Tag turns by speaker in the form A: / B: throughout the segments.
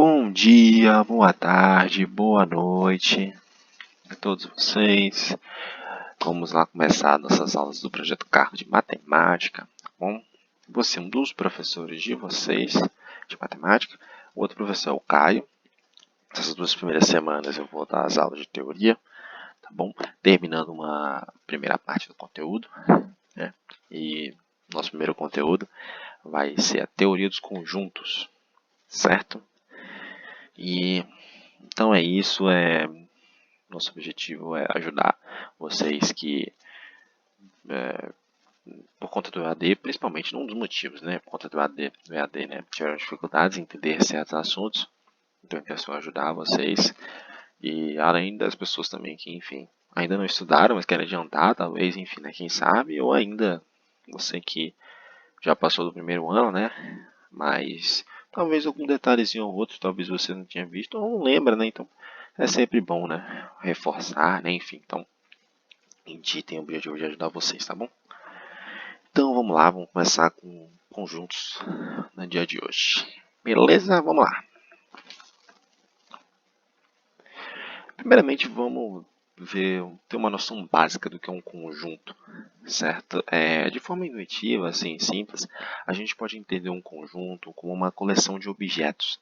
A: Bom dia, boa tarde, boa noite a todos vocês. Vamos lá começar nossas aulas do projeto Carro de Matemática, tá bom? Vou ser um dos professores de vocês de matemática. O outro professor é o Caio. Essas 2 primeiras semanas eu vou dar as aulas de teoria, tá bom? Terminando uma primeira parte do conteúdo, né? E nosso primeiro conteúdo vai ser a teoria dos conjuntos, certo? E então é isso, nosso objetivo é ajudar vocês que, por conta do EAD, principalmente um dos motivos, né, por conta do EAD, né, tiveram dificuldades em entender certos assuntos, então a intenção é ajudar vocês, e além das pessoas também que, enfim, ainda não estudaram, mas querem adiantar, talvez, enfim, né, quem sabe, ou ainda você que já passou do primeiro ano, né, mas talvez algum detalhezinho ou outro, talvez você não tinha visto, ou não lembra, né, então é sempre bom, né, reforçar, né, enfim, então a gente tem o objetivo de ajudar vocês, tá bom? Então vamos lá, vamos começar com conjuntos no dia de hoje. Beleza? Vamos lá. Primeiramente vamos ter uma noção básica do que é um conjunto, certo? De forma intuitiva, assim, simples, a gente pode entender um conjunto como uma coleção de objetos,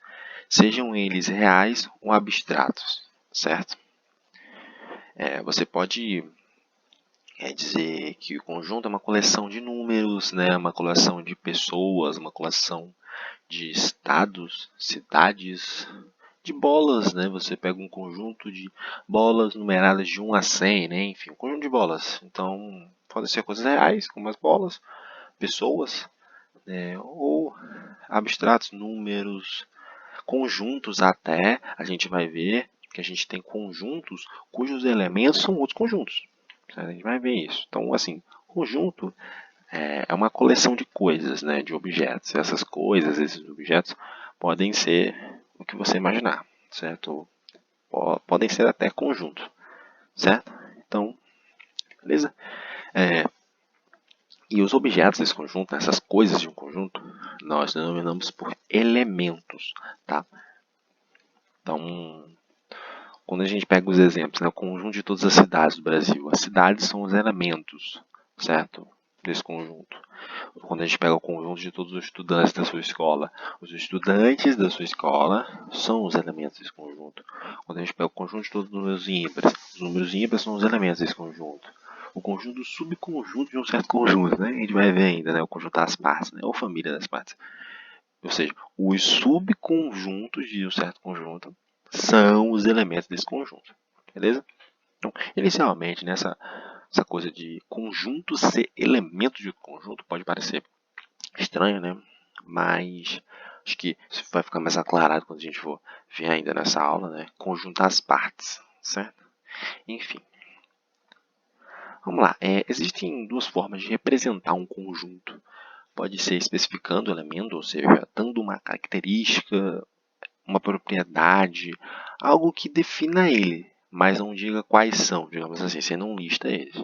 A: sejam eles reais ou abstratos, certo? Você pode dizer que o conjunto é uma coleção de números, né? Uma coleção de pessoas, uma coleção de estados, cidades, de bolas, né? Você pega um conjunto de bolas numeradas de 1 a 100, né? Enfim, um conjunto de bolas. Então, podem ser coisas reais, como as bolas, pessoas, né? Ou abstratos, números, conjuntos até, a gente vai ver que a gente tem conjuntos cujos elementos são outros conjuntos. A gente vai ver isso. Então, assim, conjunto é uma coleção de coisas, né, de objetos. Essas coisas, esses objetos, podem ser o que você imaginar, certo? Podem ser até conjuntos, certo? Então, beleza? E os objetos desse conjunto, essas coisas de um conjunto, nós denominamos por elementos, tá? Então, quando a gente pega os exemplos, né, o conjunto de todas as cidades do Brasil, as cidades são os elementos, certo? Desse conjunto. Quando a gente pega o conjunto de todos os estudantes da sua escola, os estudantes da sua escola são os elementos desse conjunto. Quando a gente pega o conjunto de todos os números ímpares, os números ímpares são os elementos desse conjunto. O conjunto do subconjunto de um certo conjunto, né? A gente vai ver ainda, né? O conjunto das partes, né? Ou família das partes. Ou seja, os subconjuntos de um certo conjunto são os elementos desse conjunto. Beleza? Então, inicialmente, essa coisa de conjunto ser elemento de conjunto pode parecer estranho, né? Mas acho que isso vai ficar mais aclarado quando a gente for ver ainda nessa aula, né? Conjuntar as partes, certo? Enfim. Vamos lá. Existem 2 formas de representar um conjunto. Pode ser especificando o elemento, ou seja, dando uma característica, uma propriedade, algo que defina ele, mas não diga quais são, digamos assim, você não lista eles.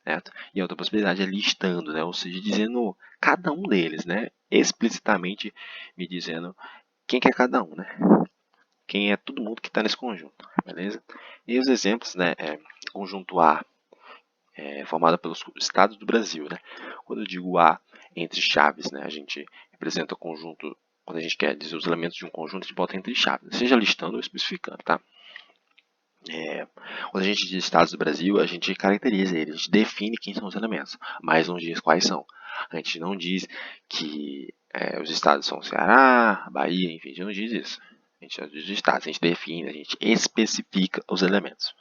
A: Certo? E a outra possibilidade é listando, né? Ou seja, dizendo cada um deles, né? Explicitamente me dizendo quem que é cada um, né? Quem é todo mundo que está nesse conjunto, beleza? E os exemplos, né? Conjunto A formado pelos estados do Brasil, né? Quando eu digo A entre chaves, né? A gente representa o conjunto, quando a gente quer dizer os elementos de um conjunto, a gente bota entre chaves, seja listando ou especificando, tá? Quando a gente diz estados do Brasil, a gente caracteriza eles, a gente define quem são os elementos, mas não diz quais são. A gente não diz que os estados são Ceará, Bahia, enfim, a gente não diz isso. A gente não diz os estados, a gente define, a gente especifica os elementos.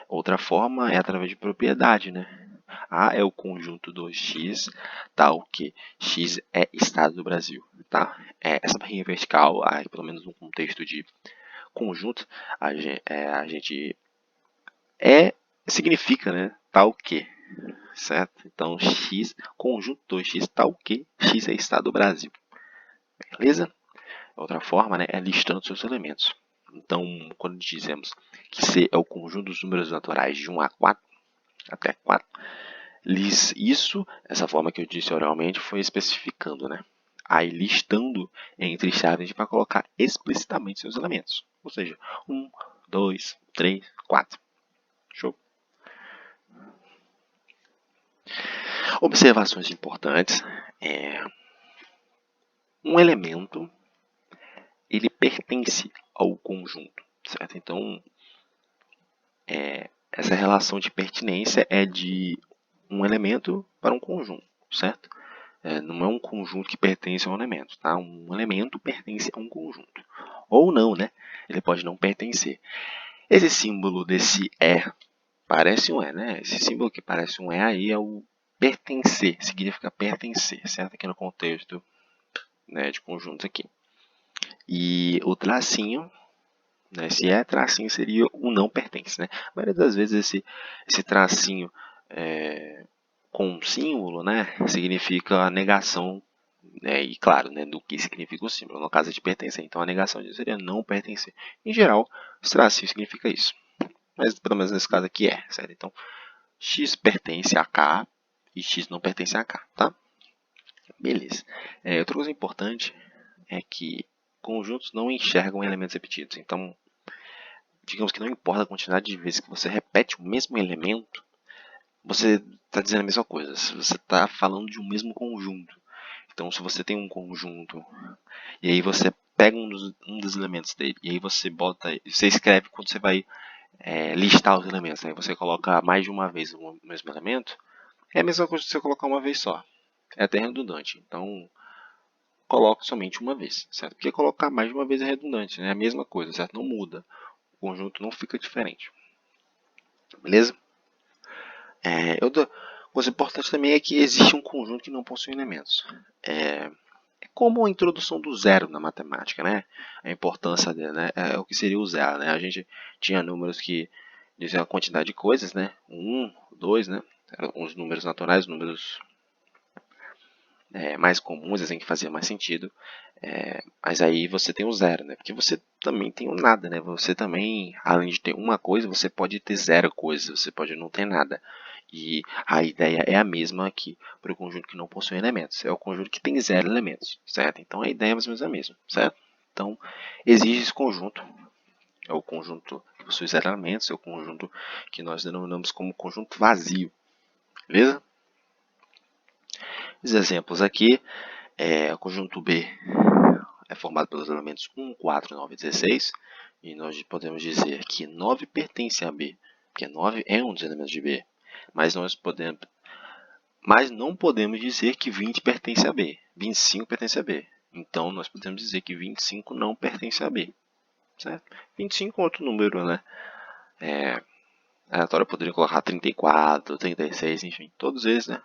A: Outra forma é através de propriedade, né? A é o conjunto do X, tal que X é estado do Brasil, tá? Essa barrinha vertical, pelo menos no contexto de conjunto, a gente significa, né, tal que, certo? Então, X, conjunto 2x, tal que X é estado do Brasil. Beleza? Outra forma, né, é listando seus elementos. Então, quando dizemos que C é o conjunto dos números naturais de 1 a 4, até 4, essa forma que eu disse oralmente foi especificando, né, aí listando entre chaves, a gente vai colocar explicitamente seus elementos. Ou seja, 1, 2, 3, 4. Show? Observações importantes. Um elemento, ele pertence ao conjunto, certo? Então, essa relação de pertinência é de um elemento para um conjunto, certo? Não é um conjunto que pertence a um elemento, tá? Um elemento pertence a um conjunto. Ou não, né? Ele pode não pertencer. Esse símbolo desse parece um né? Esse símbolo que parece um aí é o pertencer, significa pertencer, certo? Aqui no contexto, né, de conjuntos aqui. E o tracinho, né, se tracinho seria o não pertence, né? A maioria das vezes esse tracinho com um símbolo, né, significa a negação, né, e claro, né, do que significa o símbolo, no caso de pertencer. Então a negação seria não pertencer. Em geral, o tracinho significa isso. Mas pelo menos nesse caso aqui certo? Então, x pertence a k e x não pertence a k, tá? Beleza. Outra coisa importante é que conjuntos não enxergam elementos repetidos. Então, digamos que não importa a quantidade de vezes que você repete o mesmo elemento, você está dizendo a mesma coisa. Você está falando de um mesmo conjunto. Então, se você tem um conjunto e aí você pega um dos elementos dele e aí você escreve quando você vai listar os elementos, né? Você coloca mais de uma vez o mesmo elemento, é a mesma coisa que você colocar uma vez só. É até redundante. Então, coloque somente uma vez, certo? Porque colocar mais de uma vez é redundante, né? É a mesma coisa, certo? Não muda. O conjunto não fica diferente. Beleza? Outra coisa importante também é que existe um conjunto que não possui elementos. É como a introdução do zero na matemática, né? A importância dele, né? É o que seria o zero, né? A gente tinha números que diziam a quantidade de coisas, né? 1, 2, né? Eram os números naturais, os números mais comuns, assim, que fazia mais sentido. Mas aí você tem o zero, né? Porque você também tem o nada, né? Você também, além de ter uma coisa, você pode ter zero coisas, você pode não ter nada. E a ideia é a mesma aqui para o conjunto que não possui elementos. É o conjunto que tem zero elementos, certo? Então a ideia é mais ou menos a mesma, certo? Então existe esse conjunto. É o conjunto que possui zero elementos, é o conjunto que nós denominamos como conjunto vazio. Beleza? Os exemplos aqui, o conjunto B é formado pelos elementos 1, 4, 9 e 16. E nós podemos dizer que 9 pertence a B, porque 9 é um dos elementos de B. Mas não podemos dizer que 20 pertence a B, 25 pertence a B. Então, nós podemos dizer que 25 não pertence a B. Certo? 25 é outro número, né? Aleatório poderia colocar 34, 36, enfim. Todos eles, né,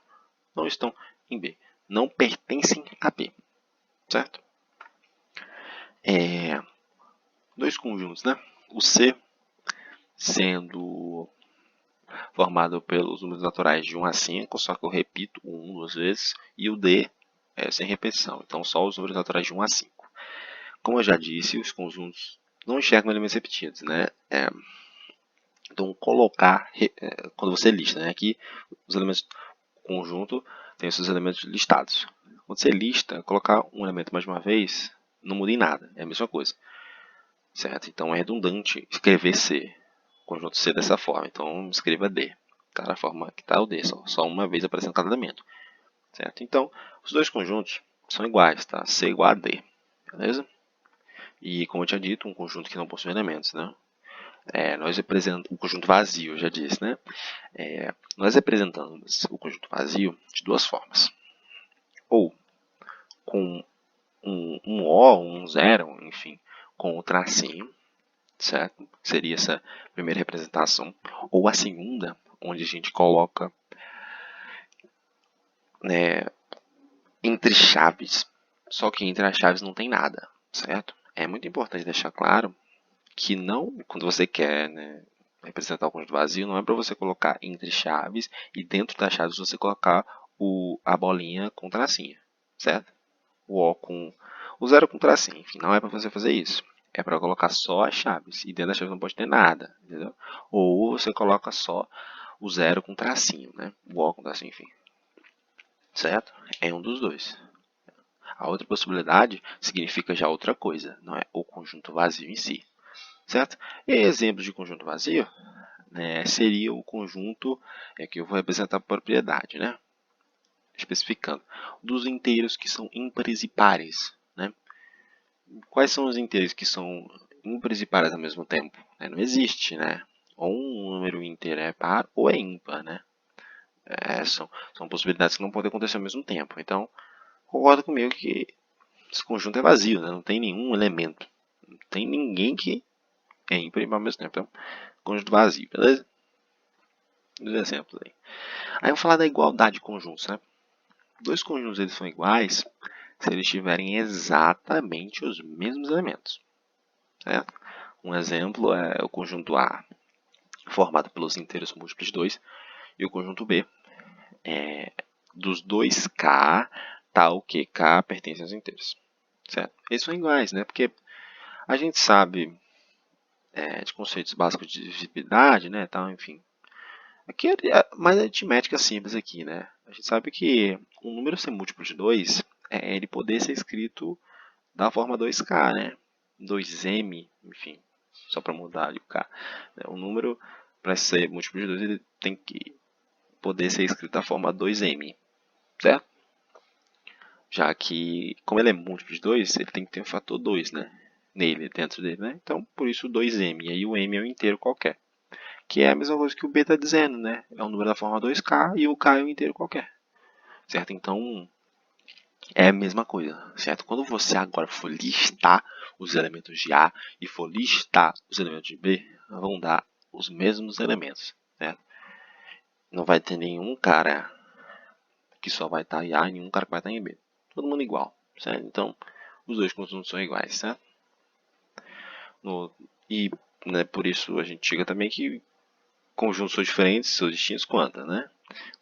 A: não estão em B. Não pertencem a B. Certo? Dois conjuntos, né? O C sendo formado pelos números naturais de 1 a 5, só que eu repito o 1 duas vezes, e o D sem repetição, então só os números naturais de 1 a 5. Como eu já disse, os conjuntos não enxergam elementos repetidos, né? Então, quando você lista, né? Aqui os elementos do conjunto têm os seus elementos listados. Quando você lista, colocar um elemento mais uma vez não muda em nada, é a mesma coisa. Certo? Então é redundante escrever C, conjunto C dessa forma. Então escreva D, tá? Da forma que está o D, só uma vez aparecendo cada elemento. Certo? Então os dois conjuntos são iguais, tá? C igual a D, beleza? E como eu tinha dito, um conjunto que não possui elementos, né? Nós representamos o conjunto vazio, eu já disse, né? Nós representamos o conjunto vazio de duas formas. Ou com um O, um zero, enfim, com o tracinho, certo? Seria essa primeira representação. Ou a segunda, onde a gente coloca entre chaves. Só que entre as chaves não tem nada, certo? É muito importante deixar claro que não, quando você quer representar o conjunto vazio, não é para você colocar entre chaves e dentro das chaves você colocar a bolinha com tracinho, certo? O zero com tracinho, enfim, não é para você fazer isso. É para colocar só as chaves e dentro das chaves não pode ter nada, entendeu? Ou você coloca só o zero com tracinho, né? O O com tracinho, enfim. Certo? É um dos dois. A outra possibilidade significa já outra coisa, não é o conjunto vazio em si, certo? E exemplos de conjunto vazio, né, seria o conjunto que eu vou representar a propriedade, né? Especificando, dos inteiros que são ímpares e pares, né? Quais são os inteiros que são ímpares e pares ao mesmo tempo? Não existe, né? Ou um número inteiro é par ou é ímpar, né? São possibilidades que não podem acontecer ao mesmo tempo. Então, concorda comigo que esse conjunto é vazio, né? Não tem nenhum elemento. Não tem ninguém que é ímpar e par ao mesmo tempo. Então, conjunto vazio, beleza? Dos exemplos aí. Aí eu vou falar da igualdade de conjuntos, né? Dois conjuntos eles são iguais se eles tiverem exatamente os mesmos elementos, certo? Um exemplo é o conjunto A, formado pelos inteiros múltiplos de 2, e o conjunto B, dos dois K, tal que K pertence aos inteiros, certo? Eles são iguais, né? Porque a gente sabe de conceitos básicos de divisibilidade, né? Tal, enfim. Aqui é mais aritmética simples aqui, né? A gente sabe que um número ser múltiplo de 2 é ele poder ser escrito da forma 2K, né? 2M, enfim, só para mudar ali o K. O número, para ser múltiplo de 2, ele tem que poder ser escrito da forma 2M, certo? Já que, como ele é múltiplo de 2, ele tem que ter um fator 2, né? Dentro dele, né? Então, por isso 2M. E aí o M é um inteiro qualquer. Que é a mesma coisa que o B está dizendo, né? É um número da forma 2K e o K é um inteiro qualquer. Certo? Então, é a mesma coisa, certo? Quando você agora for listar os elementos de A e for listar os elementos de B, vão dar os mesmos elementos, certo? Não vai ter nenhum cara que só vai estar em A e nenhum cara que vai estar em B. Todo mundo igual, certo? Então, os dois conjuntos são iguais, certo? E né, por isso a gente chega também que conjuntos são diferentes, são distintos quando, né?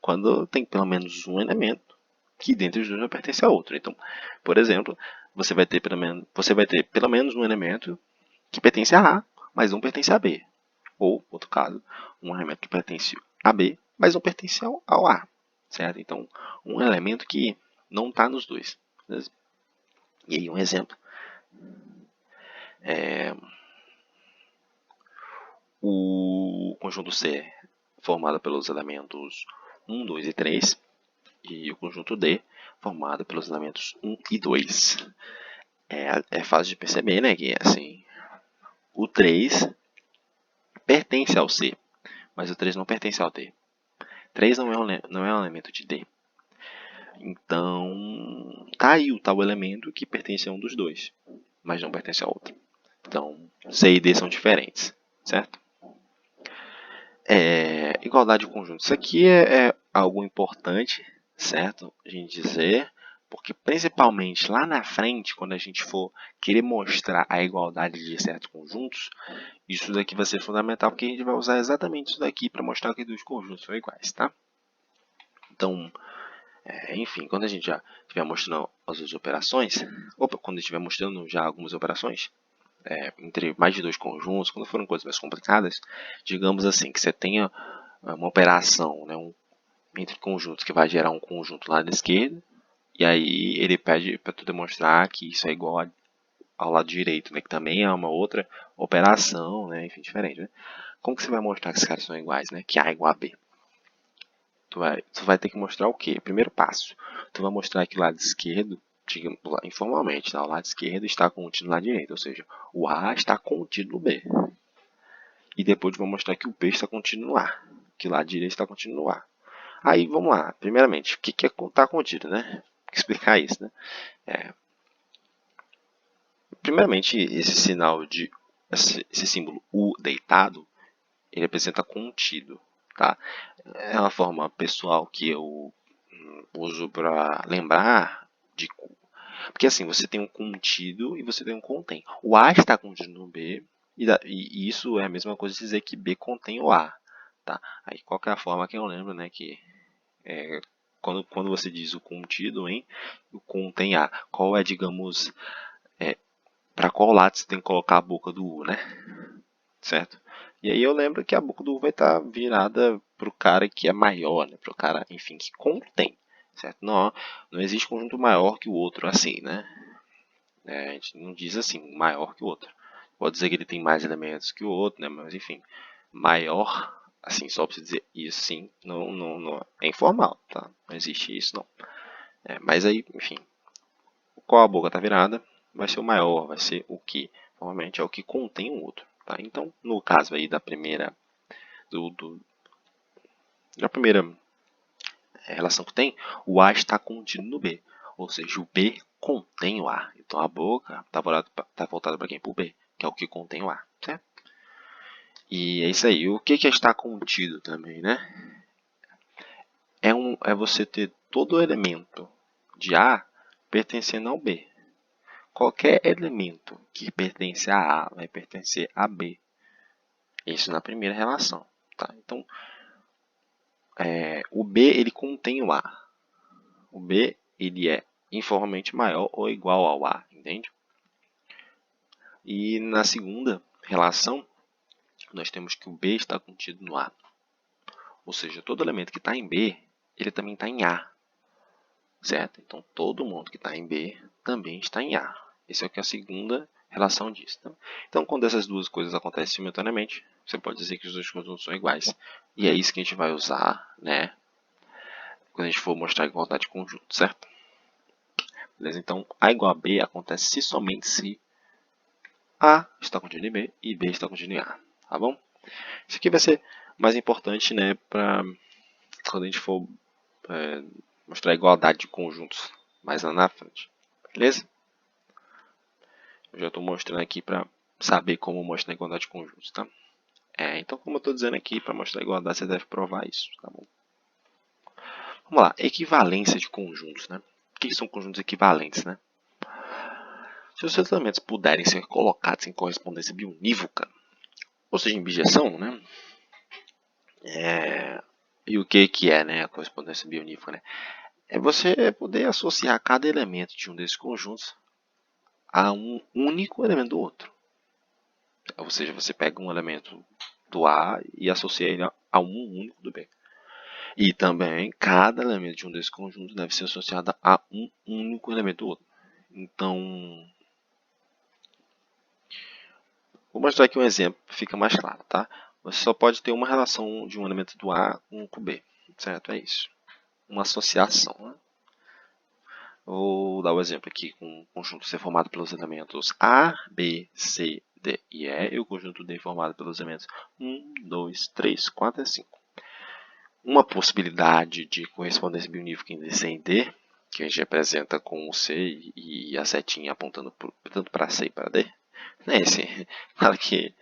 A: Quando tem pelo menos um elemento que dentre os dois não pertence a outro. Então, por exemplo, você vai ter pelo menos um elemento que pertence a A, mas não pertence a B. Ou, outro caso, um elemento que pertence a B, mas não pertence ao A. Certo? Então, um elemento que não está nos dois. Beleza? E aí um exemplo. O conjunto C formado pelos elementos 1, 2 e 3. E o conjunto D formado pelos elementos 1 e 2. É fácil de perceber, né, que assim, o 3 pertence ao C, mas o 3 não pertence ao D. 3 não é um elemento de D. Então, tá aí o tal elemento que pertence a um dos dois, mas não pertence a outro. Então, C e D são diferentes, certo? Igualdade de conjunto. Isso aqui é algo importante, certo? A gente dizer, porque principalmente lá na frente, quando a gente for querer mostrar a igualdade de certos conjuntos, isso daqui vai ser fundamental, porque a gente vai usar exatamente isso daqui para mostrar que dois conjuntos são iguais, tá? Então, enfim, quando a gente já estiver mostrando as duas operações, quando estiver mostrando já algumas operações, entre mais de dois conjuntos, quando forem coisas mais complicadas, digamos assim, que você tenha uma operação, né, entre conjuntos que vai gerar um conjunto lá da esquerda, e aí ele pede para tu demonstrar que isso é igual ao lado direito, né, que também é uma outra operação, né, enfim, diferente. Né? Como que você vai mostrar que esses caras são iguais, né, que A é igual a B? Tu vai ter que mostrar o quê? Primeiro passo, tu vai mostrar que o lado esquerdo, digamos, informalmente, tá? O lado esquerdo está contido no lado direito, ou seja, o A está contido no B. E depois vou mostrar que o B está contido no A, que o lado direito está contido no A. Aí, vamos lá. Primeiramente, o que é estar contido, né? Tem que explicar isso, né? Primeiramente, esse símbolo U deitado, ele representa contido, tá? É uma forma pessoal que eu uso para lembrar de... Porque assim, você tem um contido e você tem um contém. O A está contido no B, e isso é a mesma coisa de dizer que B contém o A, tá? Aí, qual que é a forma que eu lembro, né? Que quando você diz o contido em, o contém A, qual é, digamos, para qual lado você tem que colocar a boca do U, né? Certo? E aí eu lembro que a boca do U vai estar virada para o cara que é maior, né? Para o cara, enfim, que contém. certo? Não existe conjunto maior que o outro assim, né? A gente não diz assim, maior que o outro. Pode dizer que ele tem mais elementos que o outro, né? Mas enfim, maior, assim, só para dizer isso, sim, não é informal, tá? Não existe isso, não. Mas aí, enfim, qual a boca está virada, vai ser o maior, vai ser o que, normalmente é o que contém o outro, tá? Então, no caso aí da primeira, da primeira relação que tem, o A está contido no B, ou seja, o B contém o A. Então a boca está voltada para quem? Para o B, que é o que contém o A, certo? E é isso aí. O que é estar contido também, né? É você ter todo o elemento de A pertencendo ao B. Qualquer elemento que pertence a vai pertencer a B. Isso na primeira relação. Tá? Então, o B ele contém o A. O B ele é informalmente maior ou igual ao A, entende? E na segunda relação, nós temos que o B está contido no A. Ou seja, todo elemento que está em B, ele também está em A. Certo? Então, todo mundo que está em B também está em A. Essa é o que a segunda relação diz. Tá? Então, quando essas duas coisas acontecem simultaneamente, você pode dizer que os dois conjuntos são iguais. E é isso que a gente vai usar, né, quando a gente for mostrar a igualdade de conjunto, certo? Beleza? Então, A igual a B acontece se somente se A está contido em B e B está contido em A. Tá bom? Isso aqui vai ser mais importante, né, para quando a gente for mostrar a igualdade de conjuntos mais lá na frente. Beleza? Eu já estou mostrando aqui para saber como mostrar a igualdade de conjuntos, tá? Então, como eu estou dizendo aqui, para mostrar a igualdade, você deve provar isso, tá bom? Vamos lá, equivalência de conjuntos, né? O que são conjuntos equivalentes, né? Se os elementos puderem ser colocados em correspondência biunívoca, ou seja, em bijeção, né? E o que é, né, a correspondência biunívoca, né? É você poder associar cada elemento de um desses conjuntos a um único elemento do outro. Ou seja, você pega um elemento do A e associa ele a um único do B. E também, cada elemento de um desses conjuntos deve ser associado a um único elemento do outro. Então, vou mostrar aqui um exemplo, fica mais claro, tá? Você só pode ter uma relação de um elemento do A com o B, certo? É isso. Uma associação, né? Vou dar o exemplo aqui com um conjunto ser formado pelos elementos A, B, C, D e E, e o conjunto D formado pelos elementos 1, 2, 3, 4 e 5. Uma possibilidade de correspondência biunívoca em C e D, que a gente representa com o C e a setinha apontando tanto para C e para D, é esse. Claro que,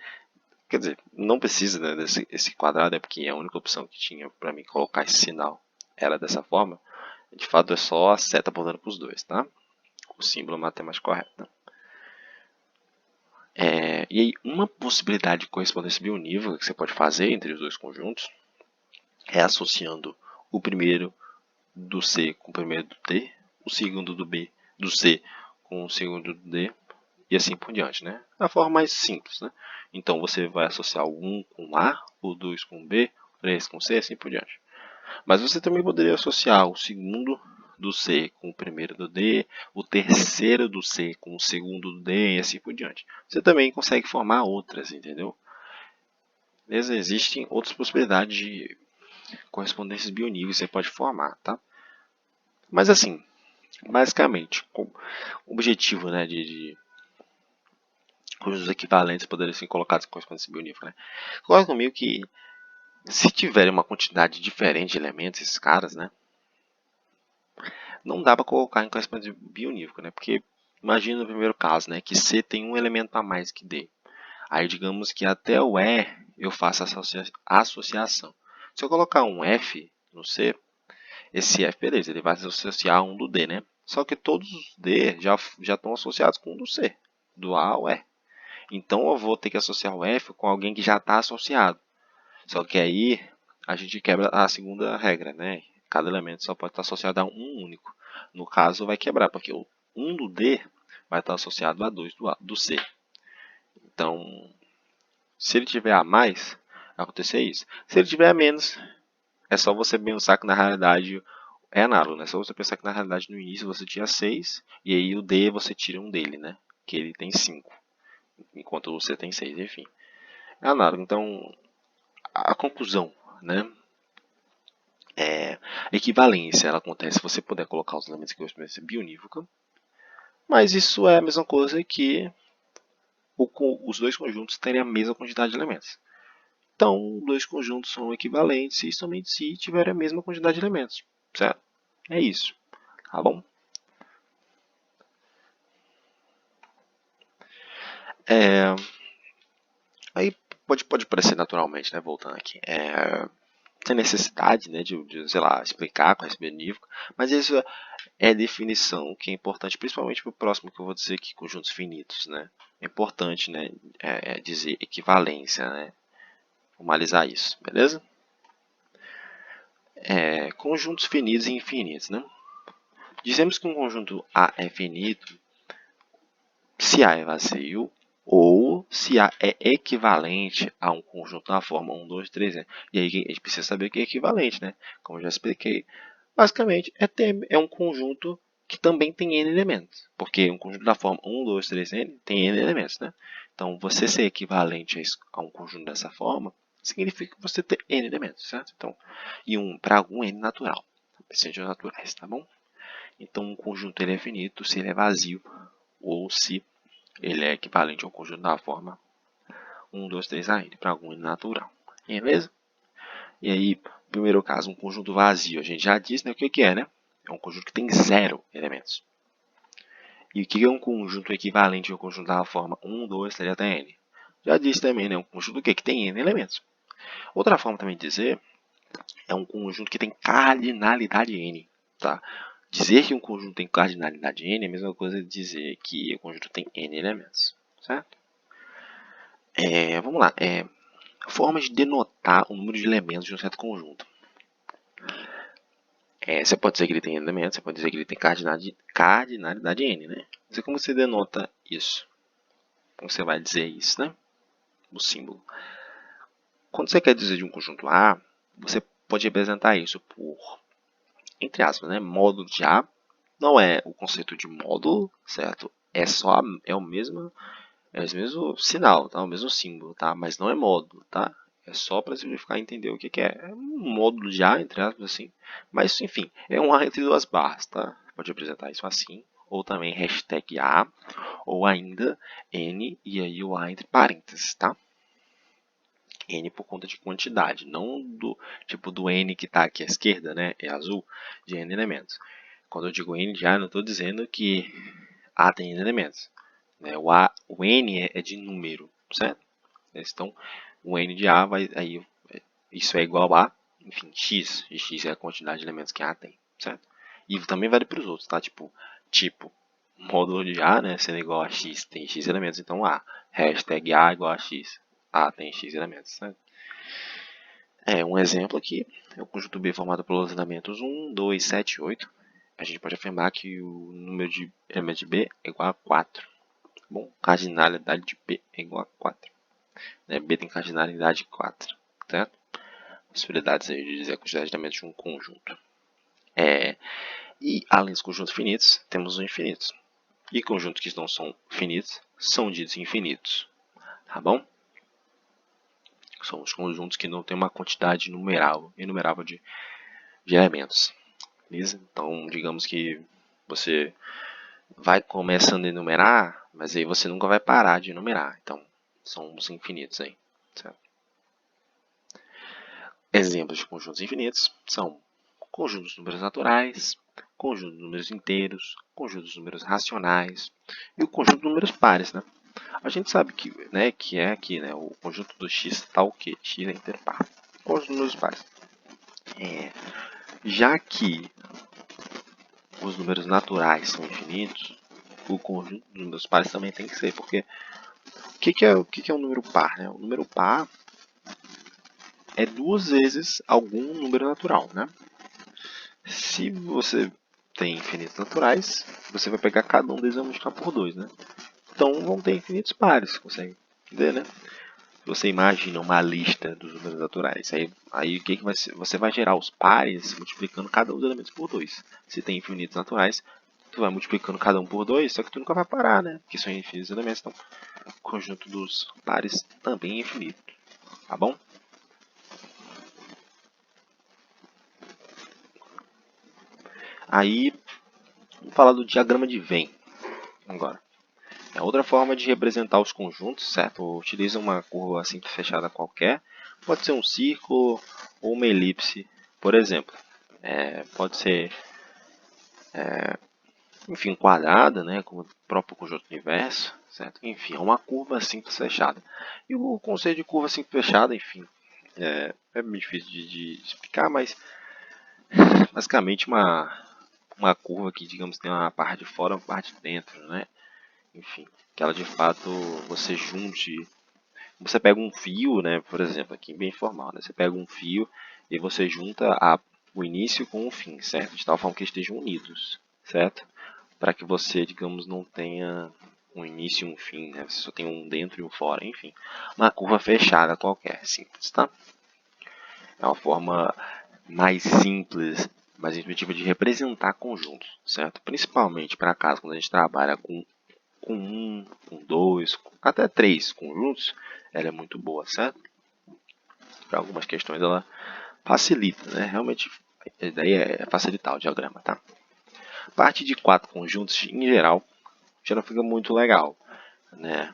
A: quer dizer, não precisa, né, desse quadrado, é porque a única opção que tinha para mim colocar esse sinal era dessa forma. De fato, é só a seta apontando para os dois, tá? O símbolo matemático correto. Tá? E aí, uma possibilidade de correspondência biunívoca que você pode fazer entre os dois conjuntos é associando o primeiro do C com o primeiro do D, o segundo do C com o segundo do D, e assim por diante, né? Da forma mais simples, né? Então, você vai associar o 1 com A, o 2 com B, o 3 com C, e assim por diante. Mas você também poderia associar o segundo do C com o primeiro do D, o terceiro do C com o segundo do D e assim por diante. Você também consegue formar outras, entendeu? Beleza? Existem outras possibilidades de correspondências bioníveis que você pode formar, tá? Mas assim, basicamente, o objetivo, né, de conjuntos equivalentes poderem ser colocados em correspondência bionívoca, né? Concorda comigo que se tiverem uma quantidade diferente de elementos, esses caras, né, não dá para colocar em correspondência bionívoca, né? Porque imagina no primeiro caso, né, que C tem um elemento a mais que D. Aí digamos que até o E eu faço a associação. Se eu colocar um F no C, esse F, beleza, ele vai se associar a um do D, né? Só que todos os D já estão associados com um do C, do A ao E. Então eu vou ter que associar o F com alguém que já está associado. Só que aí a gente quebra a segunda regra, né? Cada elemento só pode estar associado a um único. No caso, vai quebrar, porque o 1 do D vai estar associado a 2 do C. Então, se ele tiver a mais, vai acontecer isso. Se ele tiver a menos, é só você pensar que na realidade é análogo, né? Só você pensar que na realidade no início você tinha 6 e aí o D você tira um dele, né? Que ele tem 5, enquanto você tem 6, enfim. É análogo. Então, a conclusão, né? Equivalência, ela acontece se você puder colocar os elementos que você bionívoca, mas isso é a mesma coisa que os dois conjuntos terem a mesma quantidade de elementos. Então, dois conjuntos são equivalentes e somente se tiverem a mesma quantidade de elementos, certo? É isso, tá bom? Aí pode parecer naturalmente, né? Voltando aqui. Sem necessidade, né, sei lá, explicar com esse bionívoco, mas isso é definição que é importante, principalmente para o próximo que eu vou dizer aqui, conjuntos finitos, né? É importante, né, dizer equivalência, né? Formalizar isso, beleza? Conjuntos finitos e infinitos, né? Dizemos que um conjunto A é finito se A é vazio ou se A é equivalente a um conjunto na forma 1, 2, 3, né? E aí a gente precisa saber o que é equivalente, né? Como eu já expliquei. Basicamente, é um conjunto que também tem n elementos. Porque um conjunto da forma 1, 2, 3, n tem n elementos, né? Então, você ser equivalente a um conjunto dessa forma significa que você ter n elementos, certo? Então, para algum n natural. Sejam naturais, tá bom? Então, um conjunto ele é finito se ele é vazio ou se ele é equivalente ao conjunto da forma 1, 2, 3 a n para algum n natural. Beleza? E aí, primeiro caso, um conjunto vazio. A gente já disse, né, o que é, né? É um conjunto que tem 0 elementos. E o que é um conjunto equivalente ao conjunto da forma 1, 2, 3 até n? Já disse também, né? Um conjunto que tem n elementos. Outra forma também de dizer é um conjunto que tem cardinalidade n. Tá? Dizer que um conjunto tem cardinalidade n é a mesma coisa de dizer que o conjunto tem n elementos. Certo? Vamos lá. Formas de denotar o número de elementos de um certo conjunto. Você pode dizer que ele tem elementos, você pode dizer que ele tem cardinalidade n, né? Mas como você denota isso? Como você vai dizer isso, né? O símbolo. Quando você quer dizer de um conjunto A, você pode representar isso por, entre aspas, né? Módulo de A. Não é o conceito de módulo, certo? É o mesmo sinal, tá? O mesmo símbolo, tá? Mas não é módulo, tá? É só para simplificar e entender o que é. É um módulo de A, entre aspas, assim. Mas, enfim, é um A entre duas barras, tá? Pode representar isso assim. Ou também hashtag A. Ou ainda N e aí o A entre parênteses, tá? N por conta de quantidade. Não do tipo do N que está aqui à esquerda, né? É azul, de N elementos. Quando eu digo N de A, não estou dizendo que A tem N elementos. Né? O N é de número, certo? Então, o N de A vai aí isso é igual a, enfim, X. E X é a quantidade de elementos que A tem, certo? E também vale para os outros, tá? Tipo, módulo de A, né, sendo igual a X, tem X elementos, então A. Hashtag A igual a X. A tem X elementos, certo? Um exemplo aqui é o conjunto B formado pelos elementos 1, 2, 7 e 8. A gente pode afirmar que o número de elementos de B é igual a 4. Bom, cardinalidade de B é igual a 4. B tem cardinalidade 4, certo? Possibilidades aí de dizer a quantidade de elementos de um conjunto. E além dos conjuntos finitos, temos os infinitos. E conjuntos que não são finitos são ditos infinitos. Tá bom? São os conjuntos que não têm uma quantidade inumerável de elementos. Beleza? Então, digamos que você vai começando a enumerar, mas aí você nunca vai parar de enumerar. Então, são os infinitos aí. Certo? Exemplos de conjuntos infinitos são conjuntos de números naturais, conjunto de números inteiros, conjunto de números racionais e o conjunto de números pares, né? A gente sabe que, né, que é aqui, né, o conjunto do x tal que x é inteiro par. Conjunto de números pares. Já que os números naturais são infinitos, o conjunto dos números pares também tem que ser, porque o que é um número par? Né? O número par é duas vezes algum número natural, né? Se você tem infinitos naturais, você vai pegar cada um deles e vai multiplicar por 2, né? Então vão ter infinitos pares, consegue entender, né? Você imagina uma lista dos números naturais. Aí o que, que vai ser? Você vai gerar os pares multiplicando cada um dos elementos por 2. Se tem infinitos naturais, tu vai multiplicando cada um por 2, só que tu nunca vai parar, né? Porque são infinitos elementos, então o conjunto dos pares também é infinito. Tá bom? Aí, vamos falar do diagrama de Venn agora. É outra forma de representar os conjuntos, certo? Utiliza uma curva simples fechada qualquer. Pode ser um círculo ou uma elipse, por exemplo. Pode ser, enfim, quadrada, né? Como o próprio conjunto universo, certo? Enfim, é uma curva simples fechada. E o conceito de curva simples fechada, enfim, é meio difícil de explicar, mas basicamente uma curva que, digamos, tem uma parte de fora e uma parte de dentro, né? Enfim, que ela de fato você junte. Você pega um fio, né? Por exemplo, aqui bem formal, né? Você pega um fio e você junta o início com o fim, certo? De tal forma que estejam unidos, certo? Para que você, digamos, não tenha um início e um fim, né? Você só tem um dentro e um fora, enfim. Uma curva fechada qualquer, simples, tá? É uma forma mais simples, mais intuitiva de representar conjuntos, certo? Principalmente para caso quando a gente trabalha com um, com dois, até três conjuntos, ela é muito boa, certo? Para algumas questões ela facilita, né? Realmente a ideia é facilitar o diagrama, tá? Parte de quatro conjuntos, em geral, já não fica muito legal, né?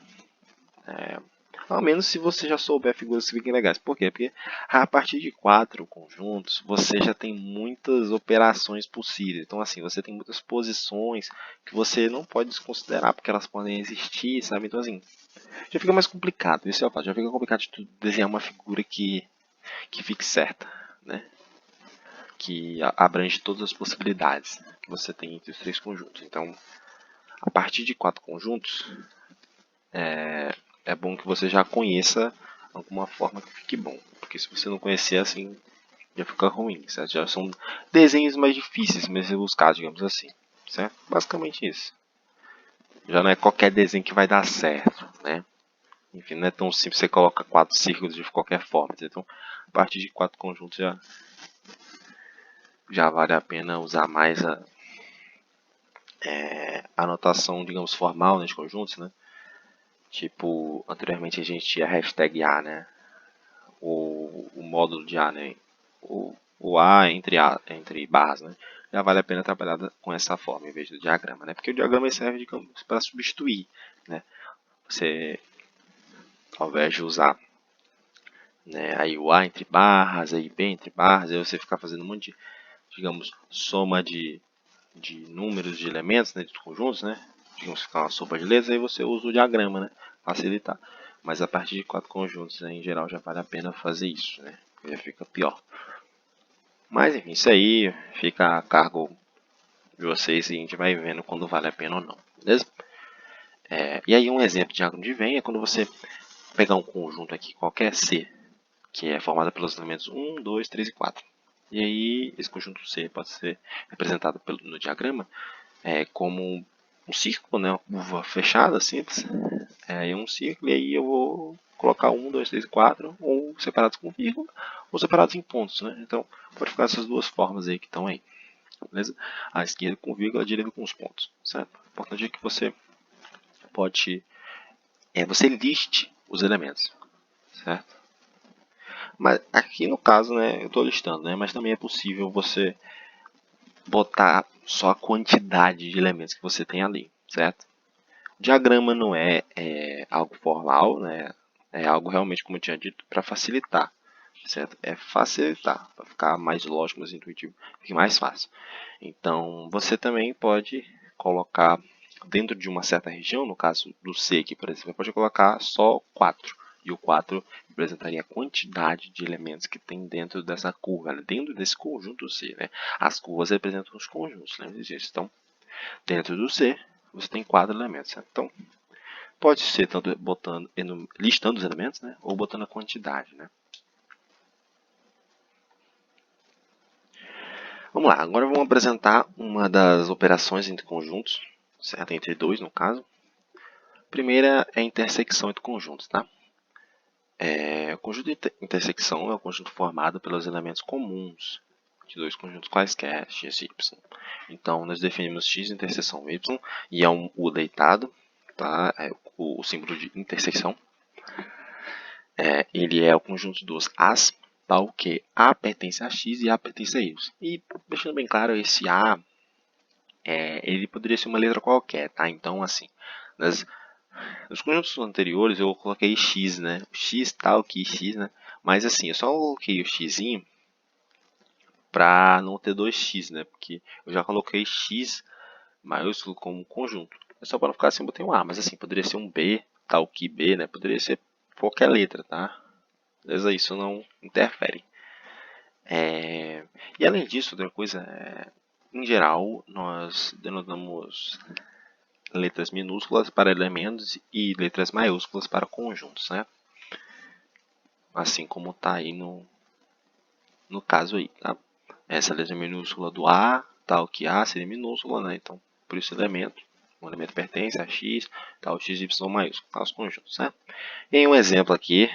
A: Ao menos se você já souber figuras que fiquem legais. Por quê? Porque a partir de quatro conjuntos, você já tem muitas operações possíveis. Então, assim, você tem muitas posições que você não pode desconsiderar, porque elas podem existir, sabe? Então, assim, já fica mais complicado. Esse é o fato. Já fica complicado de tu desenhar uma figura que fique certa, né? Que abrange todas as possibilidades que você tem entre os três conjuntos. Então, a partir de quatro conjuntos, é bom que você já conheça alguma forma que fique bom. Porque se você não conhecer, assim, já fica ruim, certo? Já são desenhos mais difíceis, mais rebuscados, digamos assim, certo? Basicamente isso. Já não é qualquer desenho que vai dar certo, né? Enfim, não é tão simples você coloca quatro círculos de qualquer forma. Então, a partir de quatro conjuntos já vale a pena usar mais a notação, digamos, formal nos conjuntos, né? Tipo, anteriormente a gente tinha hashtag A, né? O módulo de A, né? O A entre barras, né? Já vale a pena trabalhar com essa forma em vez do diagrama, né? Porque o diagrama serve, digamos, para substituir, né? Você, ao invés de usar, né, aí o A entre barras, aí B entre barras, aí você ficar fazendo um monte de, digamos, soma de números, de elementos, né, de conjuntos, né? Digamos que é uma sopa de letras, aí você usa o diagrama, né? Facilitar. Mas a partir de quatro conjuntos, né, em geral, já vale a pena fazer isso, né? Já fica pior. Mas enfim, isso aí fica a cargo de vocês e a gente vai vendo quando vale a pena ou não, beleza? E aí um exemplo de diagrama de Venn é quando você pegar um conjunto aqui, qualquer C, que é formado pelos elementos 1, 2, 3 e 4. E aí esse conjunto C pode ser representado no diagrama como um círculo, né, uma curva fechada, simples. É um círculo e aí eu vou colocar 1, 2, 3 e 4, ou separados com vírgula, ou separados em pontos, né? Então pode ficar essas duas formas aí que estão aí. Beleza? A esquerda com vírgula, a direita com os pontos, certo? O importante é que você pode, você liste os elementos, certo? Mas aqui no caso, né, eu estou listando, né, mas também é possível você botar só a quantidade de elementos que você tem ali, certo? O diagrama não é algo formal, né? É algo realmente, como eu tinha dito, para facilitar, certo? É facilitar, para ficar mais lógico, mais intuitivo, fique mais fácil. Então, você também pode colocar dentro de uma certa região, no caso do C aqui, por exemplo, você pode colocar só 4. E o 4 representaria a quantidade de elementos que tem dentro dessa curva, né? Dentro desse conjunto C. Né? As curvas representam os conjuntos, lembre disso. Então, dentro do C, você tem 4 elementos. Certo? Então, pode ser tanto botando, listando os elementos, né? Ou botando a quantidade. Né? Vamos lá, agora vamos apresentar uma das operações entre conjuntos, certo? Entre dois, no caso. A primeira é a intersecção entre conjuntos, tá? O conjunto de intersecção é o conjunto formado pelos elementos comuns de dois conjuntos quaisquer, x e y. Então, nós definimos x interseção y e é um U deitado, tá? É o símbolo de intersecção. Ele é o conjunto dos A's, tal que A pertence a x e A pertence a y. E, deixando bem claro, esse A, ele poderia ser uma letra qualquer, tá? Então, assim, nos conjuntos anteriores eu coloquei x, né? X tal que x, né? Mas assim, eu só coloquei o x para não ter 2x, né? Porque eu já coloquei x maiúsculo como conjunto. É só para não ficar assim, eu botei um A, mas assim, poderia ser um B, tal que B, né? Poderia ser qualquer letra, tá? Beleza? Isso não interfere. E além disso, outra coisa, em geral, nós denotamos letras minúsculas para elementos e letras maiúsculas para conjuntos, né? Assim como está aí no caso aí, tá? Essa letra minúscula do A, tal que A seria minúscula, né? Então, por isso um elemento pertence a X, tal X, Y maiúsculo, tá? Os conjuntos, né? Em um exemplo aqui,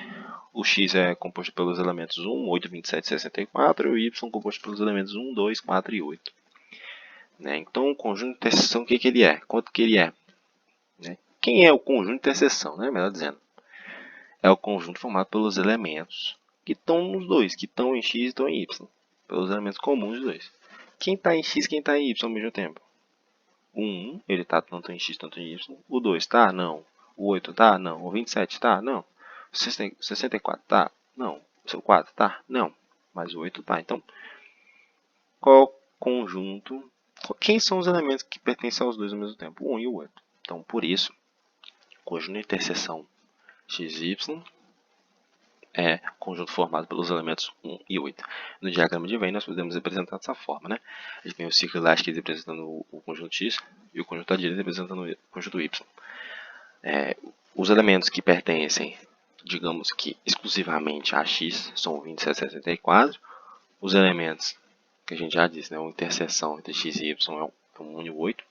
A: o X é composto pelos elementos 1, 8, 27, 64 e o Y composto pelos elementos 1, 2, 4 e 8. Né? Então, o conjunto de interseção, o que ele é? Quanto que ele é? Né? Quem é o conjunto de interseção? Né? Melhor dizendo, é o conjunto formado pelos elementos que estão nos dois, que estão em X e estão em Y. Pelos elementos comuns dos dois. Quem está em X e quem está em Y ao mesmo tempo? O 1, ele está tanto em X quanto em Y. O 2 está? Não. O 8 está? Não. O 27 está? Não. O 64 está? Não. O seu 4 está? Não. Mas o 8 está. Então, qual conjunto? Quem são os elementos que pertencem aos dois ao mesmo tempo? O 1 e o 8. Então, por isso, conjunto de interseção XY é conjunto formado pelos elementos 1 e 8. No diagrama de Venn, nós podemos representar dessa forma, né? A gente tem o círculo elástico representando o conjunto X e o conjunto à direita representando o conjunto Y. Os elementos que pertencem, digamos que exclusivamente a X, são 27 e 64. Os elementos que a gente já disse, né? A interseção entre X e Y é um 1 e o 8.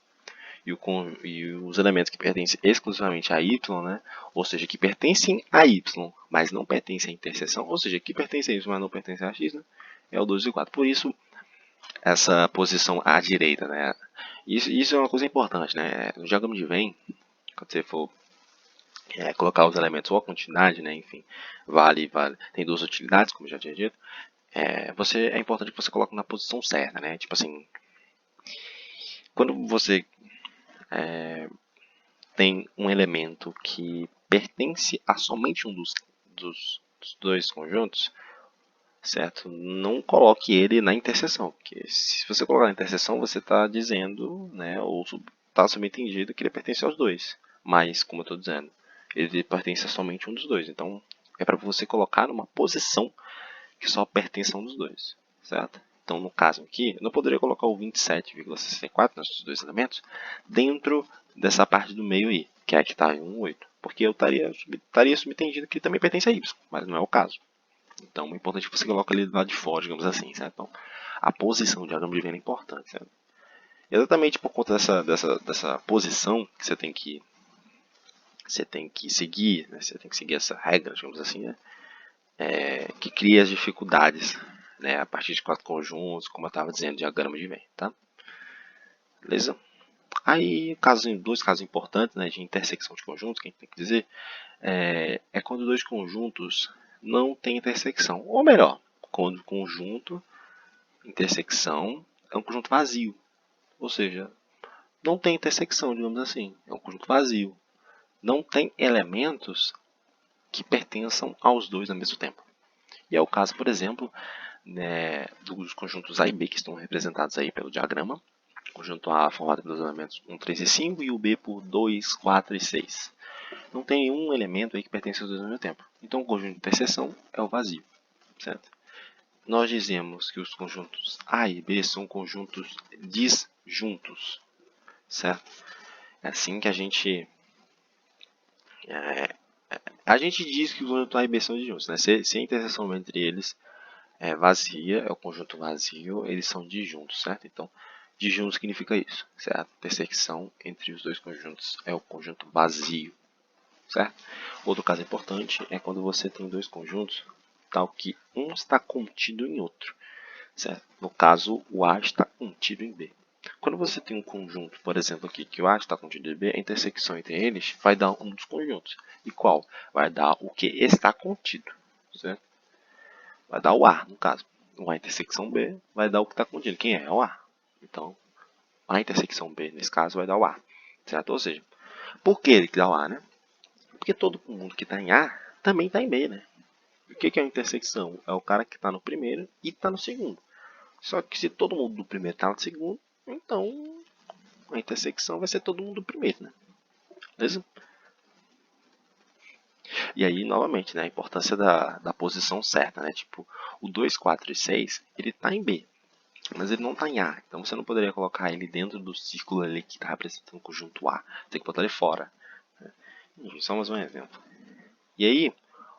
A: E os elementos que pertencem exclusivamente a y, né? Ou seja, que pertencem a y, mas não pertencem à interseção, ou seja, que pertencem a y, mas não pertencem a x, né? É o 2 e o 4. Por isso, essa posição à direita, né? Isso é uma coisa importante, né? No diagrama de Venn, quando você for colocar os elementos ou a quantidade, né? Enfim, vale, tem duas utilidades, como eu já tinha dito. É importante que você coloque na posição certa, né? Tipo assim, quando você tem um elemento que pertence a somente um dos dois conjuntos, certo? Não coloque ele na interseção, porque se você colocar na interseção, você está dizendo, né, ou está subentendido que ele pertence aos dois. Mas, como eu estou dizendo, ele pertence a somente um dos dois. Então, é para você colocar numa posição que só pertence a um dos dois, certo? Então, no caso aqui, eu não poderia colocar o 27,64, nossos dois elementos, dentro dessa parte do meio aí, que é a que está em 1, 8. Porque eu estaria subentendido que ele também pertence a y, mas não é o caso. Então, é importante que você coloque ele do lado de fora, digamos assim, certo? Então, a posição do diagrama de Venn é importante, certo? Exatamente por conta dessa posição que você tem que seguir, né? Você tem que seguir essa regra, digamos assim, né? Que cria as dificuldades, né, a partir de 4 conjuntos, como eu estava dizendo, diagrama de Venn, tá? Beleza? Aí, dois casos importantes, né, de intersecção de conjuntos, que a gente tem que dizer, é quando dois conjuntos não têm intersecção. Ou melhor, quando o conjunto, intersecção, é um conjunto vazio. Ou seja, não tem intersecção, digamos assim. É um conjunto vazio. Não tem elementos que pertençam aos dois ao mesmo tempo. E é o caso, por exemplo, né, dos conjuntos A e B que estão representados aí pelo diagrama. O conjunto A formado pelos elementos 1, 3 e 5 e o B por 2, 4 e 6. Não tem nenhum elemento aí que pertence aos dois ao mesmo tempo. Então o conjunto de interseção é o vazio, certo? Nós dizemos que os conjuntos A e B são conjuntos disjuntos, certo? É assim que a gente diz que os conjuntos A e B são disjuntos, né? Se a interseção entre eles é vazia, é o conjunto vazio, eles são disjuntos, certo? Então, disjunto significa isso, certo? Intersecção entre os dois conjuntos é o conjunto vazio, certo? Outro caso importante é quando você tem dois conjuntos, tal que um está contido em outro, certo? No caso, o A está contido em B. Quando você tem um conjunto, por exemplo, aqui, que o A está contido em B, a intersecção entre eles vai dar um dos conjuntos. E qual? Vai dar o que está contido, certo? Vai dar o A, no caso. O A intersecção B vai dar o que está contido. Quem é? É o A. Então, A intersecção B, nesse caso, vai dar o A, certo? Ou seja, por que ele dá o A, né? Porque todo mundo que está em A também está em B, né? O que é a intersecção? É o cara que está no primeiro e está no segundo. Só que se todo mundo do primeiro está no segundo, então a intersecção vai ser todo mundo do primeiro, né? Beleza? E aí, novamente, né, a importância da posição certa, né? Tipo, o 2, 4 e 6, ele está em B, mas ele não está em A. Então você não poderia colocar ele dentro do círculo ali que está representando o conjunto A. Tem que botar ele fora. Só mais um exemplo. E aí,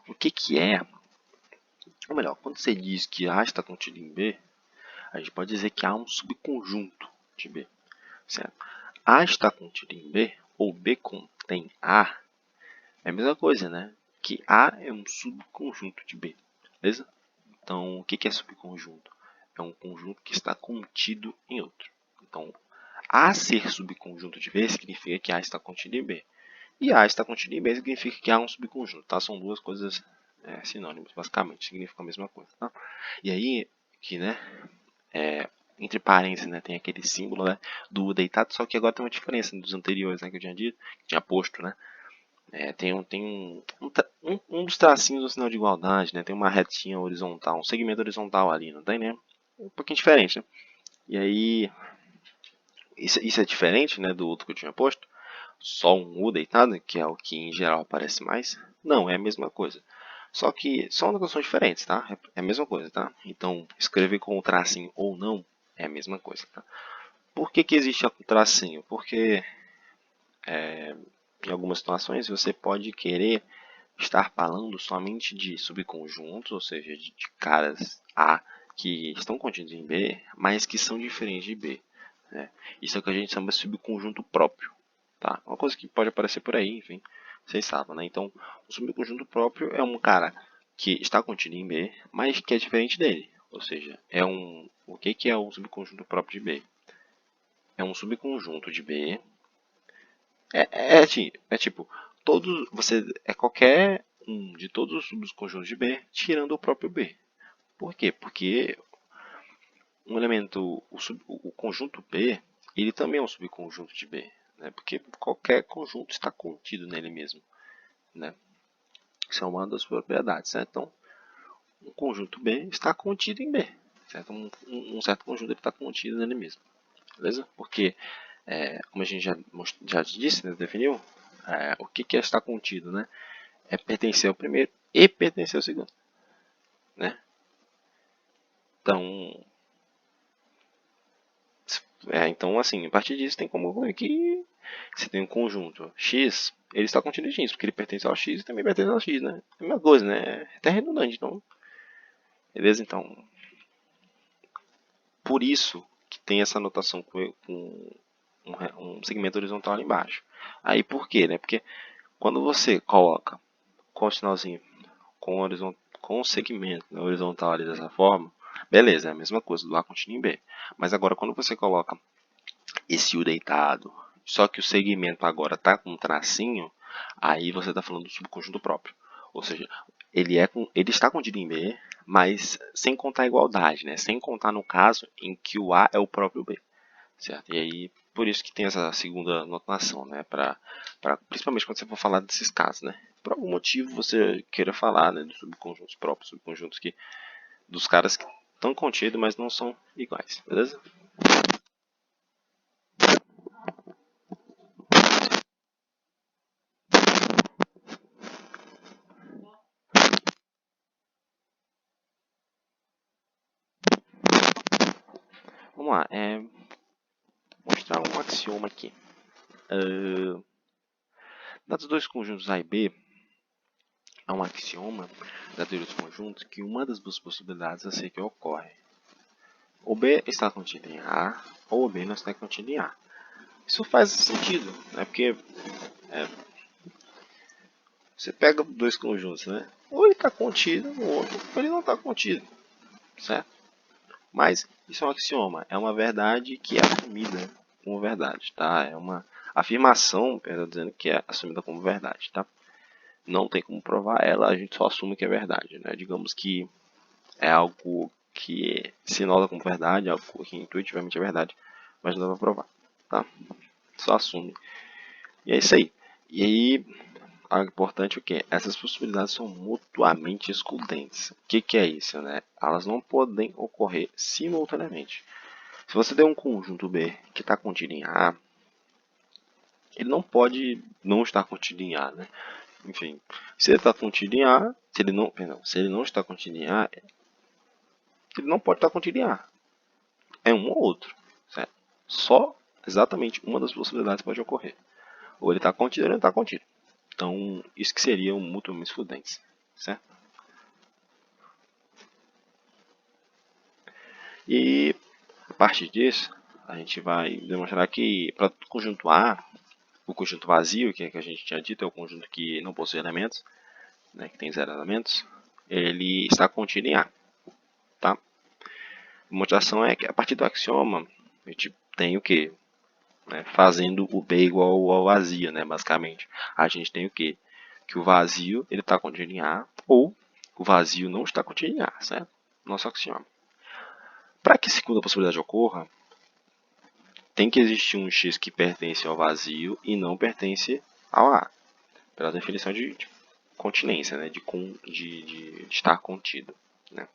A: o que é? Ou melhor, quando você diz que A está contido em B, a gente pode dizer que há um subconjunto de B, certo? A está contido em B, ou B contém A, é a mesma coisa, né? Que A é um subconjunto de B, beleza? Então, o que é subconjunto? É um conjunto que está contido em outro. Então, A ser subconjunto de B significa que A está contido em B. E A está contido em B significa que há um subconjunto, tá? São duas coisas sinônimas, basicamente, significam a mesma coisa, tá? E aí, que, né, entre parênteses, né, tem aquele símbolo, né, do deitado, só que agora tem uma diferença dos anteriores, né, que eu tinha dito, que tinha posto, né? Um dos tracinhos do sinal de igualdade, né? Tem uma retinha horizontal, um segmento horizontal ali, não tem, né? Um pouquinho diferente, né? E aí, isso é diferente, né, do outro que eu tinha posto? Só um U deitado, que é o que em geral aparece mais? Não, é a mesma coisa. Só que são notações diferentes, tá? É a mesma coisa, tá? Então, escrever com o tracinho ou não é a mesma coisa, tá? Por que existe o tracinho? Porque em algumas situações você pode querer estar falando somente de subconjuntos, ou seja, de caras A que estão contidos em B, mas que são diferentes de B, né? Isso é o que a gente chama de subconjunto próprio, tá? Uma coisa que pode aparecer por aí, enfim, vocês sabem, né? Então, o subconjunto próprio é um cara que está contido em B, mas que é diferente dele, ou seja, o que é o subconjunto próprio de B? É um subconjunto de B. É tipo, você é qualquer um de todos os subconjuntos de B, tirando o próprio B. Por quê? Porque um elemento, o conjunto B, ele também é um subconjunto de B, né? Porque qualquer conjunto está contido nele mesmo, né? Isso é uma das propriedades, certo? Então, um conjunto B está contido em B, certo? Um certo conjunto está contido nele mesmo, beleza? Porque, como a gente já disse, né, definiu, o que é estar contido, né? É pertencer ao primeiro e pertencer ao segundo, né? Então, então assim, a partir disso tem como ver que você tem um conjunto X, ele está contido em X, porque ele pertence ao X e também pertence ao X, né? É a mesma coisa, né? É até redundante, então, beleza? Então, por isso que tem essa anotação com um segmento horizontal ali embaixo. Aí por quê, né? Porque quando você coloca com o sinalzinho com o segmento, né, horizontal ali dessa forma, beleza, é a mesma coisa do A contínuo em B. Mas agora quando você coloca esse U deitado, só que o segmento agora está com um tracinho, aí você está falando do subconjunto próprio. Ou seja, ele está contido em B, mas sem contar a igualdade, né? Sem contar no caso em que o A é o próprio B, certo? E aí, por isso que tem essa segunda notação, né? Principalmente quando você for falar desses casos, né? Por algum motivo você queira falar, né, dos subconjuntos próprios, subconjuntos dos caras que estão contidos, mas não são iguais, beleza? Vamos lá, mostrar um axioma aqui. Dados dois conjuntos A e B, há um axioma da teoria dos conjuntos que uma das duas possibilidades é ser que ocorre. O B está contido em A, ou o B não está contido em A. Isso faz sentido, né? Porque Você pega dois conjuntos, né? Ou ele está contido no outro, ou ele não está contido, certo? Mas isso é um axioma, é uma verdade que é assumida como verdade, tá? É uma afirmação, perdão, dizendo que é assumida como verdade, tá? Não tem como provar ela, a gente só assume que é verdade, né? Digamos que é algo que se nota como verdade, algo que intuitivamente é verdade, mas não dá pra provar, tá? Só assume. E é isso aí. E aí, algo importante é o que? Essas possibilidades são mutuamente excludentes. O que é isso, né? Elas não podem ocorrer simultaneamente. Se você tem um conjunto B que está contido em A, ele não pode não estar contido em A, né? Enfim, se ele está contido em A, se ele não está contido em A, ele não pode estar contido em A. É um ou outro, certo? Só exatamente uma das possibilidades pode ocorrer. Ou ele está contido ou ele não está contido. Então, isso que seria um mutuamente excludente, certo? E a partir disso, a gente vai demonstrar que para o conjunto A, o conjunto vazio, que é que a gente tinha dito, é o conjunto que não possui elementos, né, que tem zero elementos, ele está contido em A. Tá? A demonstração é que a partir do axioma, a gente tem o que? Né, fazendo o B igual ao vazio, né, basicamente. A gente tem o que? Que o vazio está contido em A, ou o vazio não está contido em A, certo? Nosso axioma. Para que a segunda possibilidade ocorra, tem que existir um x que pertence ao vazio e não pertence ao A, pela definição de continência, né? de estar contido. Né?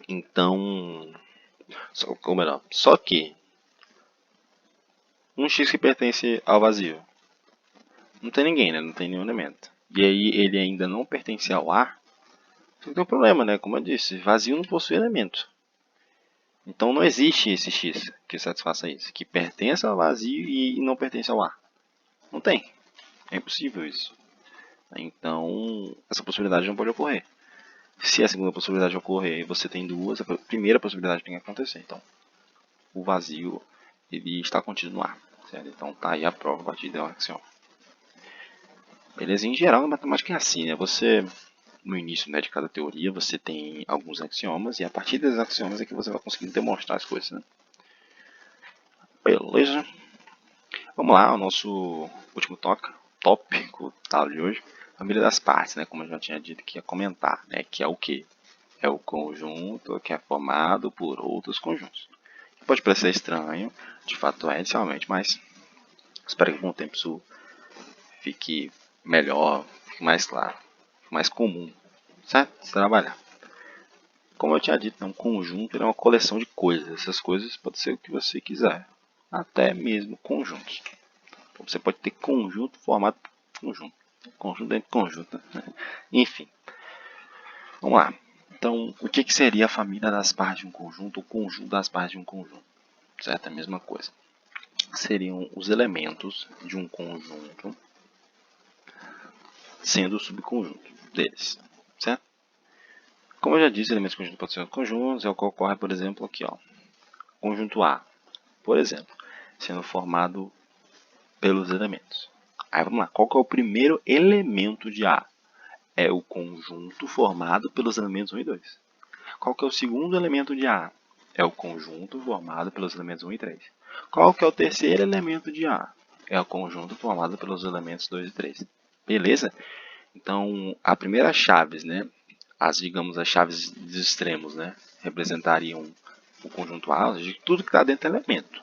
A: Então, ou melhor, só que um x que pertence ao vazio, não tem ninguém, né? Não tem nenhum elemento. E aí ele ainda não pertence ao A, só que tem um problema, né? Como eu disse, vazio não possui elemento. Então não existe esse x que satisfaça isso, que pertence ao vazio e não pertence ao A. Não tem. É impossível isso. Então, essa possibilidade não pode ocorrer. Se a segunda possibilidade ocorrer e você tem duas, a primeira possibilidade tem que acontecer. Então, o vazio ele está contido no ar. Certo? Então, tá aí a prova a partir do axioma. Beleza? Em geral, na matemática é assim, né? Você, no início, né, de cada teoria, você tem alguns axiomas e a partir desses axiomas é que você vai conseguir demonstrar as coisas, né? Beleza? Vamos lá, o nosso último tópico de hoje. Família das partes, né? Como eu já tinha dito que ia comentar, né? Que é o que? É o conjunto que é formado por outros conjuntos. Pode parecer estranho, de fato é inicialmente, mas espero que com o tempo isso fique melhor, fique mais claro, fique mais comum, certo? Se trabalhar. Como eu tinha dito, um conjunto é uma coleção de coisas. Essas coisas podem ser o que você quiser, até mesmo conjuntos. Então, você pode ter conjunto formado por conjunto, conjunto dentro de conjunto. Né? Enfim, vamos lá. Então, o que seria a família das partes de um conjunto, o conjunto das partes de um conjunto? Certo? É a mesma coisa. Seriam os elementos de um conjunto sendo o subconjunto deles, certo? Como eu já disse, elementos de conjunto podem ser conjuntos, é o que ocorre, por exemplo, aqui, ó. Conjunto A, por exemplo, sendo formado pelos elementos. Aí vamos lá, qual que é o primeiro elemento de A? É o conjunto formado pelos elementos 1 e 2. Qual que é o segundo elemento de A? É o conjunto formado pelos elementos 1 e 3. Qual que é o terceiro elemento de A? É o conjunto formado pelos elementos 2 e 3. Beleza? Então, a primeira chaves, né? Digamos, as chaves dos extremos, né? Representariam o conjunto A, ou seja, tudo que está dentro é elemento.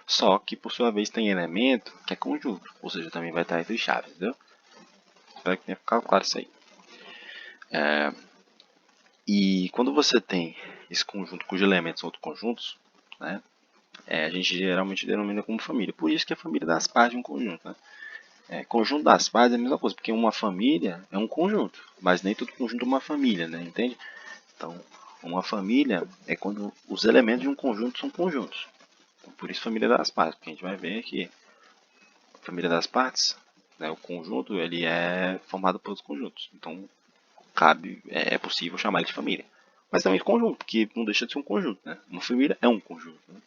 A: Só que, por sua vez, tem elemento que é conjunto, ou seja, também vai estar entre chaves, entendeu? Espero que tenha ficado claro isso aí. E quando você tem esse conjunto cujos elementos são outros conjuntos, né? A gente geralmente denomina como família. Por isso que é a família das partes de um conjunto. Né? Conjunto das partes é a mesma coisa, porque uma família é um conjunto, mas nem todo conjunto é uma família, né? Entende? Então, uma família é quando os elementos de um conjunto são conjuntos. Então, por isso família das partes, porque a gente vai ver que a família das partes, né, o conjunto, ele é formado pelos conjuntos. Então, é possível chamar ele de família. Mas também de conjunto, porque não deixa de ser um conjunto. Né? Uma família é um conjunto. Né?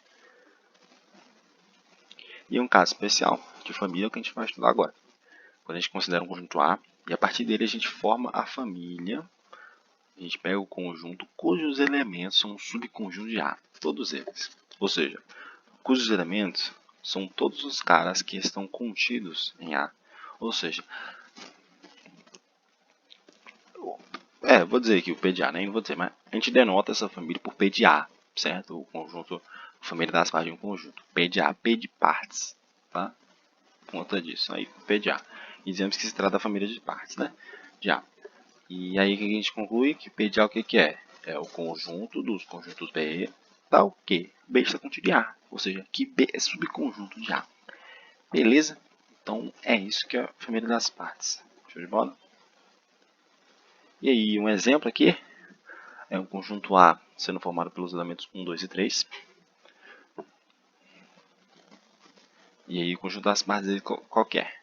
A: E um caso especial de família é o que a gente vai estudar agora. quando a gente considera um conjunto A, e a partir dele a gente forma a família, a gente pega o conjunto cujos elementos são um subconjunto de A, todos eles. Ou seja, cujos elementos são todos os caras que estão contidos em A. Ou seja, vou dizer aqui o P de A, né? Não vou dizer, mas a gente denota essa família por P de A, certo? O conjunto, a família das partes de um conjunto. P de A, P de partes, tá? Por conta disso, aí P de A. E dizemos que se trata da família de partes, né? De A. E aí que a gente conclui que P de A o que é? É o conjunto dos conjuntos B, tal que B está contido em A. Ou seja, que B é subconjunto de A. Beleza? Então é isso que é a família das partes. Show de bola? E aí, um exemplo aqui é um conjunto A sendo formado pelos elementos 1, 2 e 3. E aí o conjunto das partes dele qual que é?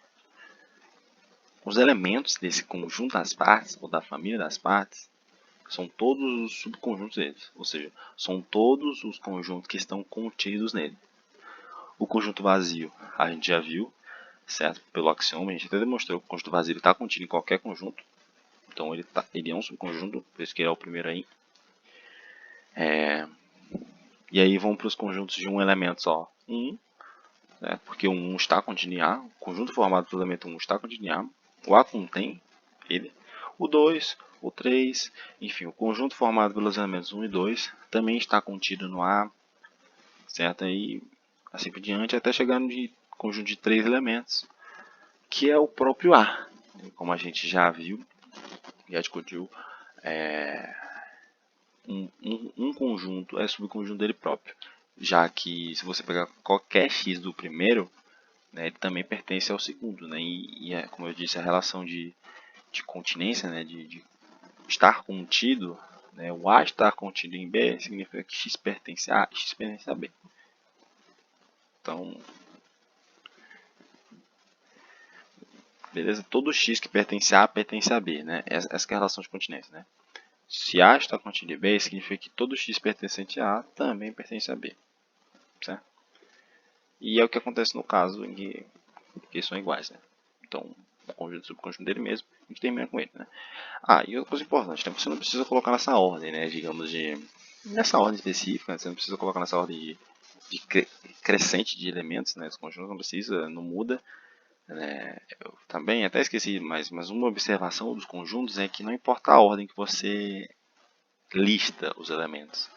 A: Os elementos desse conjunto das partes, ou da família das partes, são todos os subconjuntos deles. Ou seja, são todos os conjuntos que estão contidos nele. O conjunto vazio a gente já viu, certo? Pelo axioma, a gente até demonstrou que o conjunto vazio está contido em qualquer conjunto. Então ele é um subconjunto, por isso que ele é o primeiro aí. E aí vamos para os conjuntos de um elemento só. 1, né? Porque o 1 está contido em A. O conjunto formado pelo elemento 1 está contido em A. O A contém ele. O 2, o 3, enfim, o conjunto formado pelos elementos 1 e 2 também está contido no A, certo? E assim por diante, até chegar no conjunto de 3 elementos, que é o próprio A. Como a gente já viu, já discutiu, um conjunto é subconjunto dele próprio, já que se você pegar qualquer x do primeiro, né, ele também pertence ao segundo, né, como eu disse, a relação de continência, né, de estar contido, né, o A estar contido em B significa que x pertence a A e x pertence a B. Então, beleza? Todo x que pertence a A pertence a B, né? Essa é a relação de continência, né? Se A está contido em B, significa que todo x pertencente a A também pertence a B, certo? E é o que acontece no caso em que são iguais, né? Então, o conjunto e subconjunto dele mesmo, a gente termina com ele, né? E outra coisa importante, né? Você não precisa colocar nessa ordem, né? Digamos nessa ordem específica, né? Você não precisa colocar nessa ordem de crescente de elementos, né? Esse conjunto não precisa, não muda. Eu também até esqueci, mas uma observação dos conjuntos é que não importa a ordem que você lista os elementos,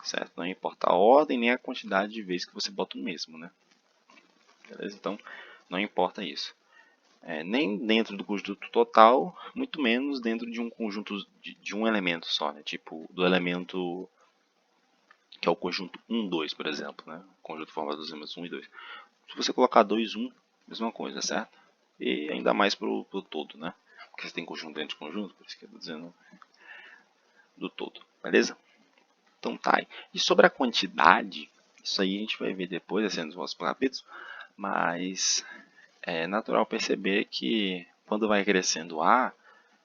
A: certo? Não importa a ordem nem a quantidade de vezes que você bota o mesmo, né? Beleza? Então, não importa isso. Nem dentro do conjunto total, muito menos dentro de um conjunto de um elemento só, né? Tipo, do elemento que é o conjunto 1, 2, por exemplo, né? O conjunto formado dos elementos 1 e 2. Se você colocar 2, 1, mesma coisa, certo? E ainda mais pro todo, né? Porque você tem conjunto dentro de conjunto, por isso que eu estou dizendo do todo, beleza? Então tá aí. E sobre a quantidade, isso aí a gente vai ver depois, assim, nos nossos capítulos, mas é natural perceber que quando vai crescendo A,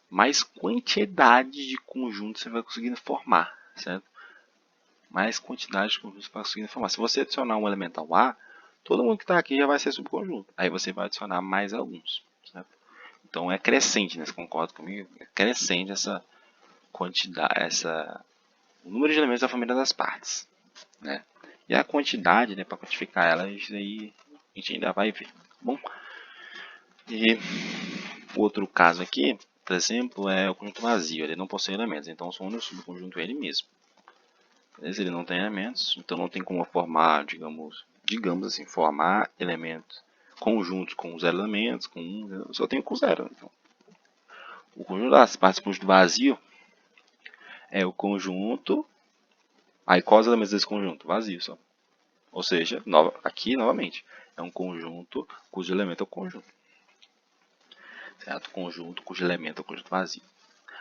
A: mais quantidade de conjuntos você vai conseguindo formar, certo? Mais quantidade de conjuntos você vai conseguindo formar. Se você adicionar um elemental A, todo mundo que está aqui já vai ser subconjunto. Aí você vai adicionar mais alguns, certo? Então é crescente, né? Você concorda comigo? É crescente essa quantidade, o número de elementos da família das partes, né? E a quantidade, né, para quantificar ela, isso aí a gente ainda vai ver. Bom, e outro caso aqui, por exemplo, é o conjunto vazio. Ele não possui elementos, então só o único subconjunto é ele mesmo. Beleza? Ele não tem elementos, então não tem como formar, digamos assim, formar elementos conjuntos com zero elementos, com um, eu só tenho com zero. Então, o conjunto das partes do conjunto vazio é o conjunto. Aí quais os elementos desse conjunto? Vazio só. Ou seja, aqui novamente, é um conjunto cujo elemento é o conjunto. Certo? Conjunto cujo elemento é o conjunto vazio.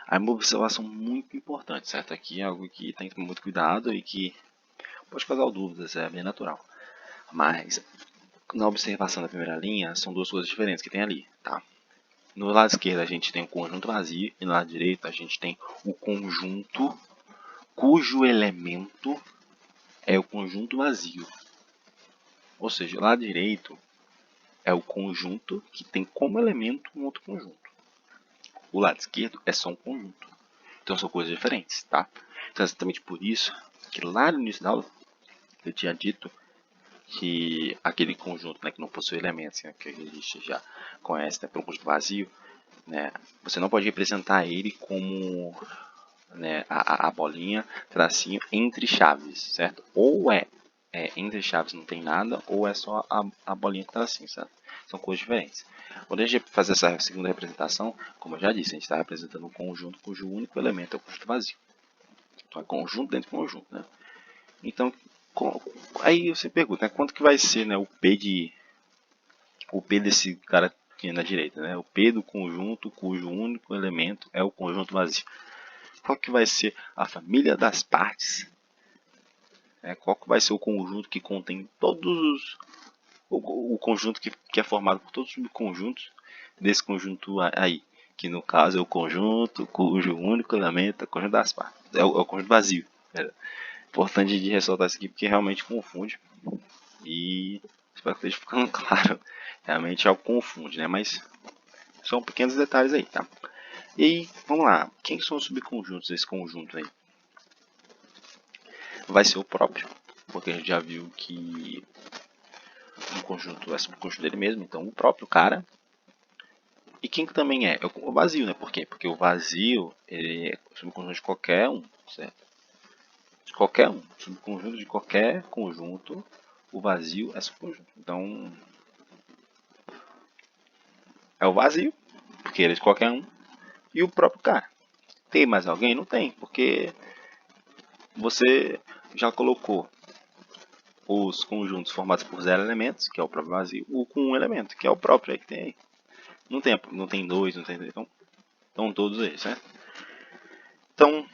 A: Aí uma observação muito importante, certo? Aqui é algo que tem que tomar muito cuidado e que pode causar dúvidas, é bem natural. Mas na observação da primeira linha, são duas coisas diferentes que tem ali, tá? No lado esquerdo a gente tem o conjunto vazio e no lado direito a gente tem o conjunto cujo elemento é o conjunto vazio. Ou seja, o lado direito é o conjunto que tem como elemento um outro conjunto. O lado esquerdo é só um conjunto. Então são coisas diferentes, tá? Então é exatamente por isso que lá no início da aula eu tinha dito que aquele conjunto, né, que não possui elementos, né, que a gente já conhece, né, pelo conjunto vazio, né, você não pode representar ele como, né, a bolinha, tracinho, entre chaves, certo? Ou entre chaves não tem nada, ou é só a bolinha que tracinho, certo? São coisas diferentes. Quando a gente faz essa segunda representação, como eu já disse, a gente está representando um conjunto cujo único elemento é o conjunto vazio. Então é conjunto dentro de conjunto, né? Então, aí você pergunta, né, quanto que vai ser, né, o P desse cara aqui na direita, né? O P do conjunto cujo único elemento é o conjunto vazio. Qual que vai ser a família das partes? Qual que vai ser o conjunto que contém todos os... O conjunto que é formado por todos os subconjuntos desse conjunto aí, que no caso é o conjunto cujo único elemento é o conjunto das partes. É o conjunto vazio. É importante de ressaltar isso aqui porque realmente confunde. E espero que esteja ficando claro. Realmente algo confunde, né? Mas são pequenos detalhes aí, tá? E aí, vamos lá. Quem são os subconjuntos desse conjunto aí? Vai ser o próprio, porque a gente já viu que um conjunto é subconjunto dele mesmo, então o próprio cara. E quem que também é? É o vazio, né? Por quê? Porque o vazio ele é subconjunto de qualquer um, certo? De qualquer um. Subconjunto de qualquer conjunto, o vazio é subconjunto. Então, é o vazio, porque ele é de qualquer um, e o próprio cara. Tem mais alguém? Não tem, porque você já colocou os conjuntos formados por 0 elementos, que é o próprio vazio, ou com um elemento, que é o próprio aí que tem aí. Não tem dois, não tem três, então estão todos aí, certo? Então,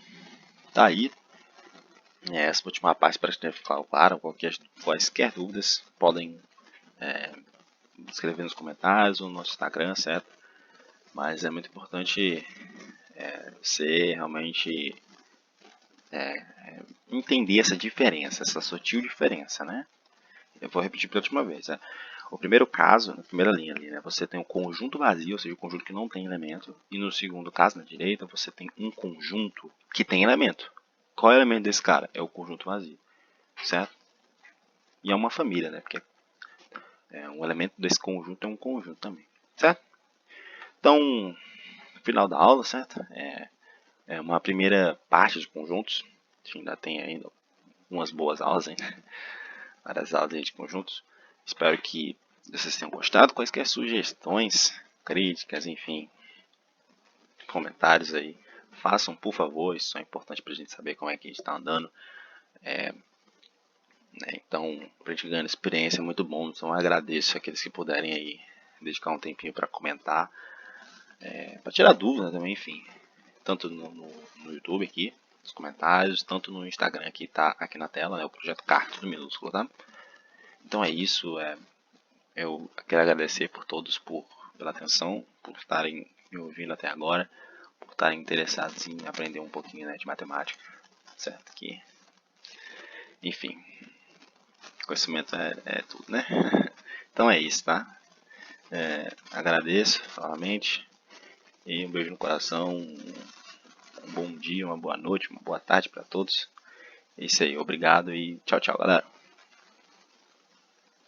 A: tá aí. Essa última parte para que ficar claro. Quaisquer dúvidas podem escrever nos comentários ou no nosso Instagram, certo? Mas é muito importante você realmente entender essa diferença, essa sutil diferença, né? Eu vou repetir pela última vez. Né? O primeiro caso, na primeira linha ali, né, você tem um conjunto vazio, ou seja, um conjunto que não tem elemento. E no segundo caso, na direita, você tem um conjunto que tem elemento. Qual é o elemento desse cara? É o conjunto vazio, certo? E é uma família, né? Porque um elemento desse conjunto é um conjunto também, certo? Então, no final da aula, certo? É uma primeira parte de conjuntos. A gente ainda tem ainda umas boas aulas ainda. Várias aulas aí de conjuntos. Espero que vocês tenham gostado. Quaisquer sugestões, críticas, enfim, comentários aí, façam por favor. Isso é importante para a gente saber como é que a gente está andando. Então, para a gente ganhar experiência é muito bom. Então, eu agradeço aqueles que puderem aí dedicar um tempinho para comentar, para tirar dúvida também, enfim. Tanto no YouTube aqui, nos comentários, tanto no Instagram que está aqui na tela, né, o projeto CAR, tudo minúsculo, tá? Então é isso. Eu quero agradecer por todos pela atenção, por estarem me ouvindo até agora, por estarem interessados em aprender um pouquinho, né, de matemática, certo? Que, enfim, conhecimento é tudo, né? Então é isso, tá? Agradeço novamente e um beijo no coração, um bom dia, uma boa noite, uma boa tarde para todos. É isso aí, obrigado e tchau, tchau, galera.